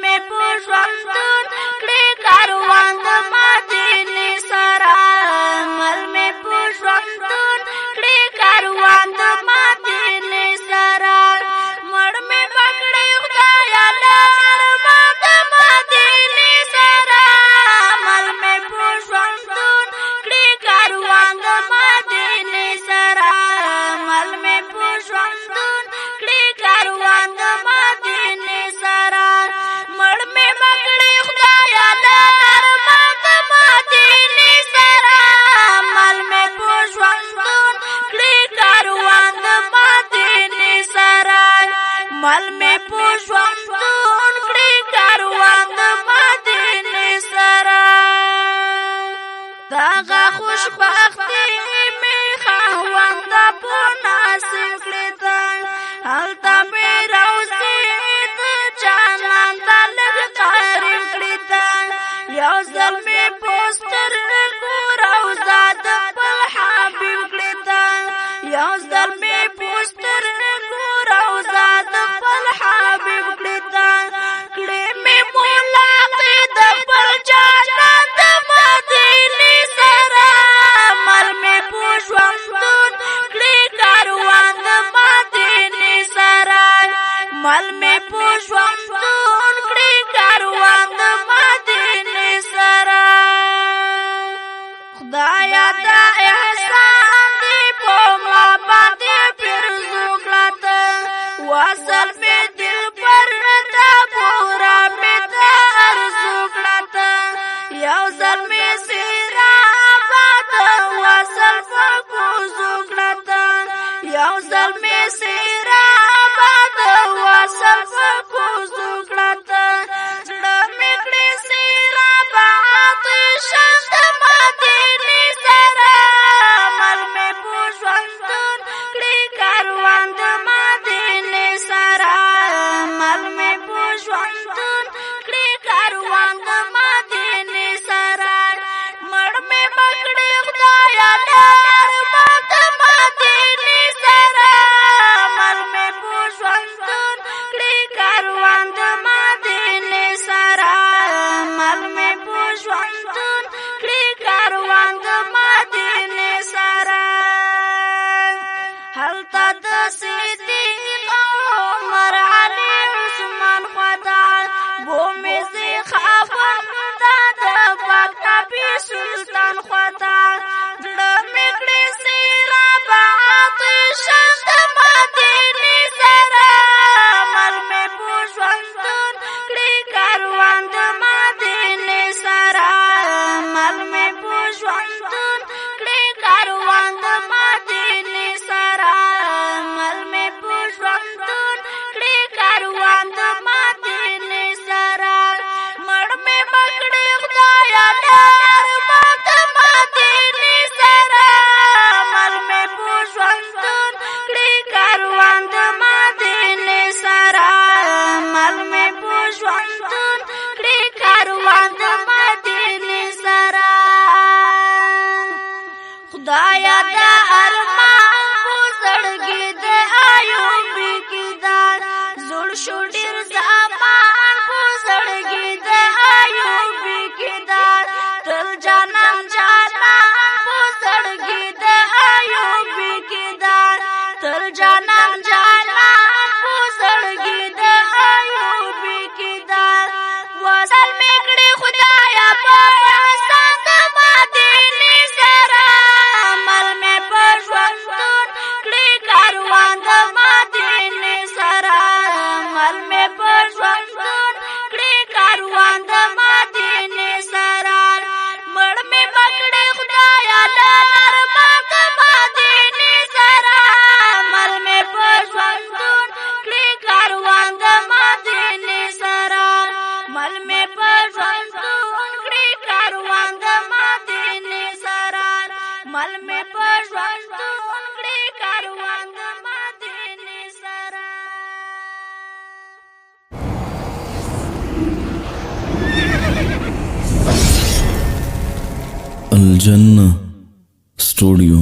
مې په ژوندون کړې کاروان د مدینې سره مل مې په ژوندون کړې کاروان د مدینې سره مړ مې پکړې خدایا لارمان د مدینې سره مل مې په ژوندون کړې کاروان د مدینې سره مل مې په ژوندون کړې کاروان د مدینې سره مړ مې پکړې خدایا لارمان د مدینې سره مل مې په ژوندون کړې کاروان د مدینې سره مل مې په ژوندون کړې کاروان د مدینې سره دغه خوشبختي مې خاوند په نصیب کړې ده هلته مې روضې د جانان ته لږ قریب کړې ده یو ځل مې په سترګو روضه د خپل حبیب کړې ده یو ځل مې په سترګو روضه د خپل حبیب کړې ده کړې مې ملاقات د خپل جانان د مدینې سره مل مې په ژوندون کړې کاروان د مدینې سره مل مې په ژوندون کړې کاروان د مدینې سره خدایا دا احسان دې په ما باندې پرزو کړه وصل مې دل پر تا پورا مې ته ارزو کړه یو ځل مې سیرا باد وصل په کوزو کړه یو ځل مې سیرا باد وصل په کوزو کړه زړه مې کړې سیرا باد شاند مدینې سره مل مې په ژوندون کړې کاروان د مدینې سره مل مې په ژوندون کړې کاروان د مدینې سره مړ مې پکړې خدایا لارمان د مدینې سره مل مې په ژوندون کړې کاروان د مدینې سره مل مې په ژوندون کړې کاروان د مدینې سره هلته د صدیق عمر علي عثمان خدا بومې زی خاوند د پاک نبی سلطان خدا زړه مې کړې سیرا باد شاند مدینې سره مل مې په ژوندون کړې کاروان د مدینې سره مل مې په ژوندون کړې کاروان د مدینې سره مل مې په ژوندون کړې کاروان د مدینې سره مړ مې پکړې خدایا لارمان د مدینې سره مل مې په ژوندون کړې کاروان د مدینې سره مل مې په ژوندون کړې کاروان د مدینې سره خدایا دا ارمان په زړګي د ایوب کې دا زړ شو ډېر زمان په زړګي د ایوب کې دا تل جانان جانان په زړګي د ایوب کې دا تل جانان جانان په زړګي د ایوب کې دا وصل مې کړې خدایا په احسان د مدینې سره مل مې په ژوندون کړې کاروان د مدینې سره مل مې په ژوندون کړې کاروان د مدینې سره مړ مې پکړې خدایا لارمان د مدینې سره مل مې په ژوندون کړې کاروان د مدینې سره مل مې په ژوندون کړې کاروان د مدینې سره مل مې په ژوندون کړې کاروان د مدینې سره الجنة ستوديو